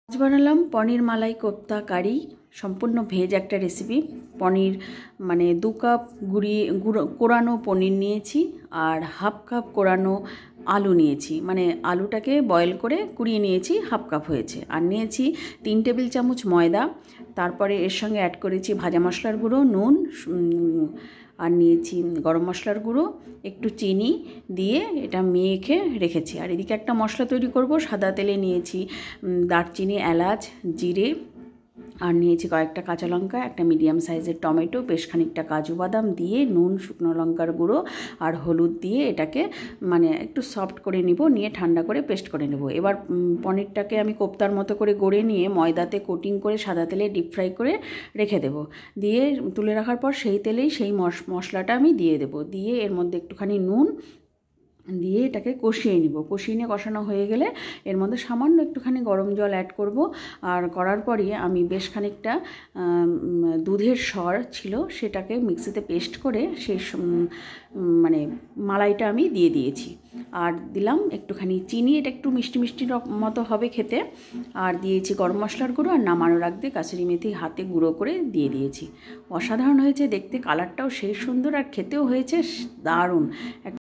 আজ বানালাম পনির মালাই কোপ্তা কারি। সম্পূর্ণ ভেজ একটা রেসিপি। পনির মানে 2 কাপ কোরানো পনির নিয়েছি আর হাফ কাপ কোরানো আলু নিয়েছি, মানে আলুটাকে বয়েল করে কুড়িয়ে নিয়েছি, হাফ কাপ হয়েছে। আর নিয়েছি 3 টেবিল চামচ ময়দা, তারপরে এর সঙ্গে অ্যাড করেছি ভাজা মশলার গুঁড়ো, নুন, আর নিয়েছি গরম মশলার গুঁড়ো, একটু চিনি দিয়ে এটা মেখে রেখেছি। আর এদিকে একটা মশলা তৈরি করব। সাদা তেলে নিয়েছি দারচিনি, এলাচ, জিরে, আর নিয়েছি কয়েকটা কাঁচা লঙ্কা, একটা মিডিয়াম সাইজের টমেটো, বেশ খানিকটা কাজু বাদাম দিয়ে নুন, শুকনো লঙ্কার গুঁড়ো আর হলুদ দিয়ে এটাকে মানে একটু সফট করে নিব, নিয়ে ঠান্ডা করে পেস্ট করে নেব। এবার পনিরটাকে আমি কোপ্তার মতো করে গড়ে নিয়ে ময়দাতে কোটিং করে সাদা তেলে ডিপ ফ্রাই করে রেখে দেব। দিয়ে তুলে রাখার পর সেই তেলেই সেই মশলাটা আমি দিয়ে দেব। দিয়ে এর মধ্যে একটুখানি নুন দিয়ে এটাকে কষিয়ে নিব। কষিয়ে নিয়ে কষানো হয়ে গেলে এর মধ্যে সামান্য একটুখানি গরম জল অ্যাড করব। আর করার পরে আমি বেশ খানিকটা দুধের সর ছিল, সেটাকে মিক্সিতে পেস্ট করে সেই মানে মালাইটা আমি দিয়ে দিয়েছি। আর দিলাম একটুখানি চিনি, এটা একটু মিষ্টি মিষ্টি মতো হবে খেতে। আর দিয়েছি গরম মশলার গুঁড়ো, আর নামানোর আগে কাসুরি মেথি হাতে গুঁড়ো করে দিয়ে দিয়েছি। অসাধারণ হয়েছে দেখতে, কালারটাও সেই সুন্দর আর খেতেও হয়েছে দারুণ।